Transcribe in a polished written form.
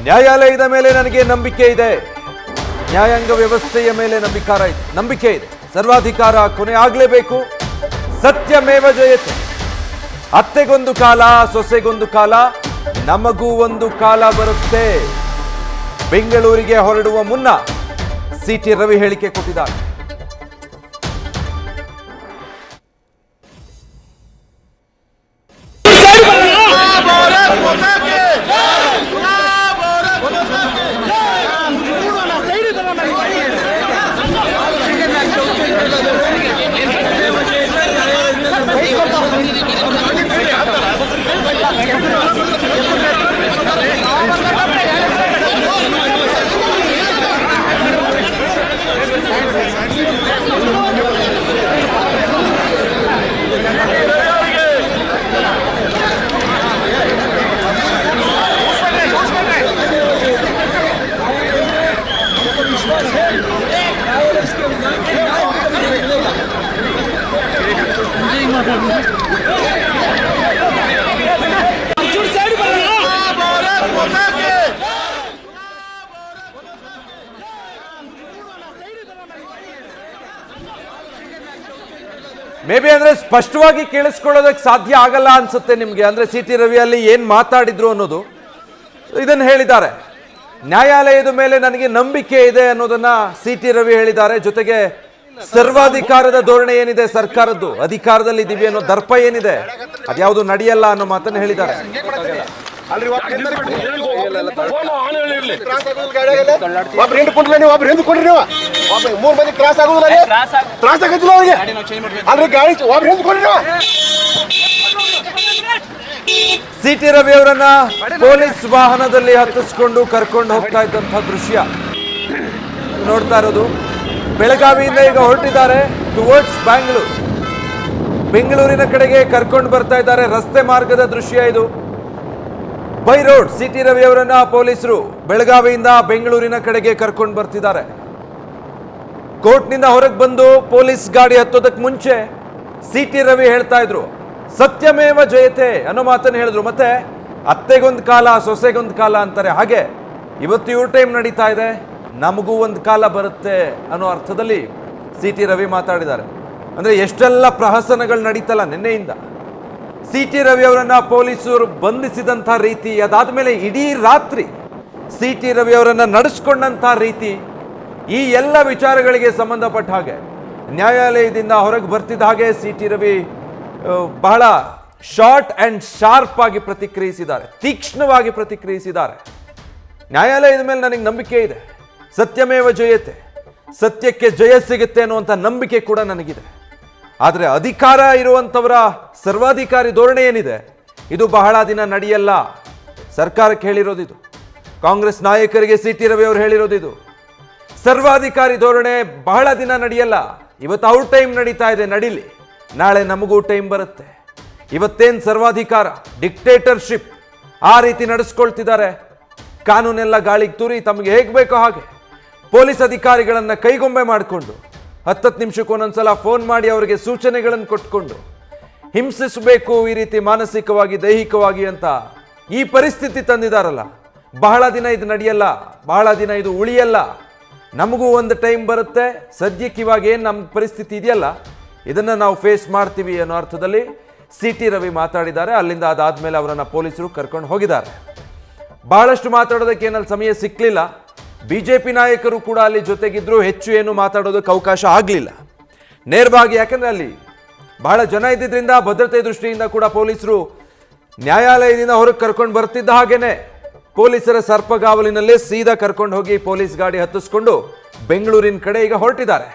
ನ್ಯಾಯಾಲಯದ ಮೇಲೆ ನನಗೆ ನಂಬಿಕೆ ಇದೆ, ನ್ಯಾಯಾಂಗ ವ್ಯವಸ್ಥೆಯ ಮೇಲೆ ನಂಬಿಕೆ ಇದೆ. ಸರ್ವಾಧಿಕಾರ ಕೊನೆ ಆಗಲೇಬೇಕು. ಸತ್ಯಮೇವ ಜಯತೆ. ಅತ್ತೆಗೊಂದು ಕಾಲ, ಸೊಸೆಗೊಂದು ಕಾಲ, ನಮಗೂ ಒಂದು ಕಾಲ ಬರುತ್ತೆ. ಬೆಂಗಳೂರಿಗೆ ಹೊರಡುವ ಮುನ್ನ ಸಿಟಿ ರವಿ ಹೇಳಿಕೆ ಕೊಟ್ಟಿದ್ದಾರೆ. ಮೇ ಬಿ ಅಂದ್ರೆ ಸ್ಪಷ್ಟವಾಗಿ ಕೇಳಿಸ್ಕೊಳ್ಳೋದಕ್ಕೆ ಸಾಧ್ಯ ಆಗಲ್ಲ ಅನ್ಸುತ್ತೆ ನಿಮ್ಗೆ. ಅಂದ್ರೆ ಸಿಟಿ ರವಿಯಲ್ಲಿ ಏನ್ ಮಾತಾಡಿದ್ರು ಅನ್ನೋದು ಇದನ್ನ ಹೇಳಿದ್ದಾರೆ. ನ್ಯಾಯಾಲಯದ ಮೇಲೆ ನನಗೆ ನಂಬಿಕೆ ಇದೆ ಅನ್ನೋದನ್ನ ಸಿಟಿ ರವಿ ಹೇಳಿದ್ದಾರೆ. ಜೊತೆಗೆ ಸರ್ವಾಧಿಕಾರದ ಧೋರಣೆ ಏನಿದೆ ಸರ್ಕಾರದ್ದು, ಅಧಿಕಾರದಲ್ಲಿ ಇದೀವಿ ಅನ್ನೋ ದರ್ಪ ಏನಿದೆ ಅದ್ಯಾವುದು ನಡೆಯಲ್ಲ ಅನ್ನೋ ಮಾತನ್ನ ಹೇಳಿದ್ದಾರೆ. ಸಿಟಿ ರವಿ ಅವರನ್ನ ಪೊಲೀಸ್ ವಾಹನದಲ್ಲಿ ಹತ್ತಿಸ್ಕೊಂಡು ಕರ್ಕೊಂಡು ಹೋಗ್ತಾ ಇದ್ದಂತಹ ದೃಶ್ಯ ನೋಡ್ತಾ ಇರೋದು. ಬೆಳಗಾವಿಯಿಂದ ಈಗ ಹೊರಟಿದ್ದಾರೆ ಟುವರ್ಡ್ಸ್ ಬ್ಯಾಂಗ್ಳೂರ್. ಬೆಂಗಳೂರಿನ ಕಡೆಗೆ ಕರ್ಕೊಂಡು ಬರ್ತಾ ಇದ್ದಾರೆ. ರಸ್ತೆ ಮಾರ್ಗದ ದೃಶ್ಯ ಇದು. ಬೈ ರೋಡ್ ಸಿಟಿ ರವಿ ಅವರನ್ನ ಪೊಲೀಸರು ಬೆಳಗಾವಿಯಿಂದ ಬೆಂಗಳೂರಿನ ಕಡೆಗೆ ಕರ್ಕೊಂಡು ಬರ್ತಿದ್ದಾರೆ. ಕೋರ್ಟ್ನಿಂದ ಹೊರಗೆ ಬಂದು ಪೊಲೀಸ್ ಗಾಡಿ ಹತ್ತೋದಕ್ಕೆ ಮುಂಚೆ ಸಿಟಿ ರವಿ ಹೇಳ್ತಾ ಇದ್ರು ಸತ್ಯಮೇವ ಜಯತೆ ಅನ್ನೋ ಮಾತನ್ನು ಹೇಳಿದ್ರು. ಮತ್ತೆ ಅತ್ತೆಗೊಂದು ಕಾಲ, ಸೊಸೆಗೊಂದು ಕಾಲ ಅಂತಾರೆ. ಹಾಗೆ ಇವತ್ತು ಇವ್ರ ಟೈಮ್ ನಡೀತಾ ಇದೆ, ನಮಗೂ ಒಂದು ಕಾಲ ಬರುತ್ತೆ ಅನ್ನೋ ಅರ್ಥದಲ್ಲಿ ಸಿಟಿ ರವಿ ಮಾತಾಡಿದ್ದಾರೆ. ಅಂದ್ರೆ ಎಷ್ಟೆಲ್ಲ ಪ್ರಹಸನಗಳು ನಡೀತಲ್ಲ ನಿನ್ನೆಯಿಂದ. ಸಿಟಿ ರವಿ ಅವರನ್ನ ಪೊಲೀಸರು ಬಂಧಿಸಿದಂಥ ರೀತಿ, ಅದಾದ್ಮೇಲೆ ಇಡೀ ರಾತ್ರಿ ಸಿಟಿ ರವಿ ಅವರನ್ನ ನಡೆಸ್ಕೊಂಡಂಥ ರೀತಿ, ಈ ಎಲ್ಲ ವಿಚಾರಗಳಿಗೆ ಸಂಬಂಧಪಟ್ಟ ಹಾಗೆ ನ್ಯಾಯಾಲಯದಿಂದ ಹೊರಗೆ ಬರ್ತಿದ್ದ ಹಾಗೆ ಸಿಟಿ ರವಿ ಬಹಳ ಶಾರ್ಟ್ ಅಂಡ್ ಶಾರ್ಪ್ ಆಗಿ ಪ್ರತಿಕ್ರಿಯಿಸಿದ್ದಾರೆ, ತೀಕ್ಷ್ಣವಾಗಿ ಪ್ರತಿಕ್ರಿಯಿಸಿದ್ದಾರೆ. ನ್ಯಾಯಾಲಯದ ಮೇಲೆ ನನಗೆ ನಂಬಿಕೆ ಇದೆ, ಸತ್ಯಮೇವ ಜಯತೆ, ಸತ್ಯಕ್ಕೆ ಜಯ ಸಿಗುತ್ತೆ ಅನ್ನುವಂಥ ನಂಬಿಕೆ ಕೂಡ ನನಗಿದೆ. ಆದರೆ ಅಧಿಕಾರ ಇರುವಂಥವರ ಸರ್ವಾಧಿಕಾರಿ ಧೋರಣೆ ಏನಿದೆ ಇದು ಬಹಳ ದಿನ ನಡೆಯಲ್ಲ. ಸರ್ಕಾರಕ್ಕೆ ಹೇಳಿರೋದಿದು, ಕಾಂಗ್ರೆಸ್ ನಾಯಕರಿಗೆ ಸಿಟಿ ರವಿ ಅವರು ಹೇಳಿರೋದಿದು. ಸರ್ವಾಧಿಕಾರಿ ಧೋರಣೆ ಬಹಳ ದಿನ ನಡೆಯಲ್ಲ. ಇವತ್ತು ಅವ್ರ ಟೈಮ್ ನಡೀತಾ ಇದೆ, ನಡೀಲಿ. ನಾಳೆ ನಮಗೂ ಟೈಮ್ ಬರುತ್ತೆ. ಇವತ್ತೇನು ಸರ್ವಾಧಿಕಾರ, ಡಿಕ್ಟೇಟರ್ಶಿಪ್ ಆ ರೀತಿ ನಡೆಸ್ಕೊಳ್ತಿದ್ದಾರೆ. ಕಾನೂನೆಲ್ಲ ಗಾಳಿಗೆ ತೂರಿ ತಮಗೆ ಹೇಗೆ ಬೇಕೋ ಹಾಗೆ ಪೊಲೀಸ್ ಅಧಿಕಾರಿಗಳನ್ನು ಕೈಗೊಂಬೆ ಮಾಡಿಕೊಂಡು 10 ನಿಮಿಷಕ್ಕೆ ಒಂದೊಂದ್ಸಲ ಫೋನ್ ಮಾಡಿ ಅವರಿಗೆ ಸೂಚನೆಗಳನ್ನು ಕೊಟ್ಕೊಂಡು ಹಿಂಸಿಸಬೇಕು ಈ ರೀತಿ ಮಾನಸಿಕವಾಗಿ, ದೈಹಿಕವಾಗಿ ಅಂತ ಈ ಪರಿಸ್ಥಿತಿ ತಂದಿದಾರಲ್ಲ. ಬಹಳ ದಿನ ಇದು ನಡೆಯಲ್ಲ, ಬಹಳ ದಿನ ಇದು ಉಳಿಯಲ್ಲ. ನಮಗೂ ಒಂದು ಟೈಮ್ ಬರುತ್ತೆ. ಸದ್ಯಕ್ಕೆ ಇವಾಗ ಏನು ನಮ್ಮ ಪರಿಸ್ಥಿತಿ ಇದೆಯಲ್ಲ ಇದನ್ನು ನಾವು ಫೇಸ್ ಮಾಡ್ತೀವಿ ಅನ್ನೋ ಅರ್ಥದಲ್ಲಿ ಸಿಟಿ ರವಿ ಮಾತಾಡಿದ್ದಾರೆ. ಅಲ್ಲಿಂದ ಅದಾದ್ಮೇಲೆ ಅವರನ್ನು ಪೊಲೀಸರು ಕರ್ಕೊಂಡು ಹೋಗಿದ್ದಾರೆ. ಬಹಳಷ್ಟು ಮಾತಾಡೋದಕ್ಕೆ ಏನಲ್ಲಿ ಸಮಯ ಸಿಕ್ಕಲಿಲ್ಲ. ಬಿಜೆಪಿ ನಾಯಕರು ಕೂಡ ಅಲ್ಲಿ ಜೊತೆಗಿದ್ರು, ಹೆಚ್ಚು ಏನು ಮಾತಾಡೋದಕ್ಕೆ ಅವಕಾಶ ಆಗಲಿಲ್ಲ ನೇರವಾಗಿ. ಯಾಕಂದ್ರೆ ಅಲ್ಲಿ ಬಹಳ ಜನ ಇದ್ದಿದ್ರಿಂದ ಭದ್ರತೆ ದೃಷ್ಟಿಯಿಂದ ಕೂಡ ಪೊಲೀಸರು ನ್ಯಾಯಾಲಯದಿಂದ ಹೊರಗೆ ಕರ್ಕೊಂಡು ಬರ್ತಿದ್ದ ಹಾಗೇನೆ ಪೊಲೀಸರ ಸರ್ಪಗಾವಲಿನಲ್ಲೇ ಸೀದಾ ಕರ್ಕೊಂಡು ಹೋಗಿ ಪೊಲೀಸ್ ಗಾಡಿ ಹತ್ತಿಸ್ಕೊಂಡು ಬೆಂಗಳೂರಿನ ಕಡೆ ಈಗ ಹೊರಟಿದ್ದಾರೆ.